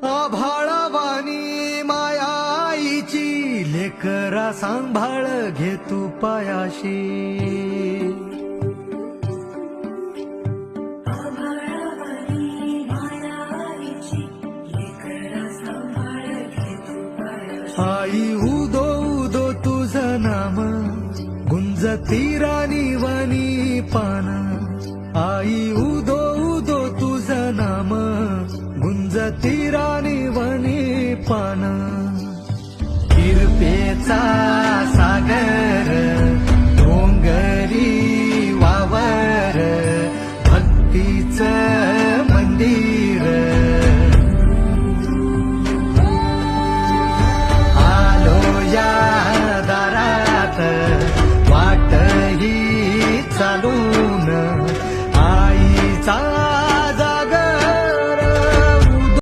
आभाळावानी माया आईची लेकरा सांभाळ घे तू पायाशी आई उदो उदो तुझं नाम गुंजती राणी वनी पान आई उदो उदो तुझं नाम गुंजती राणी वनी पान किरपेचा सागर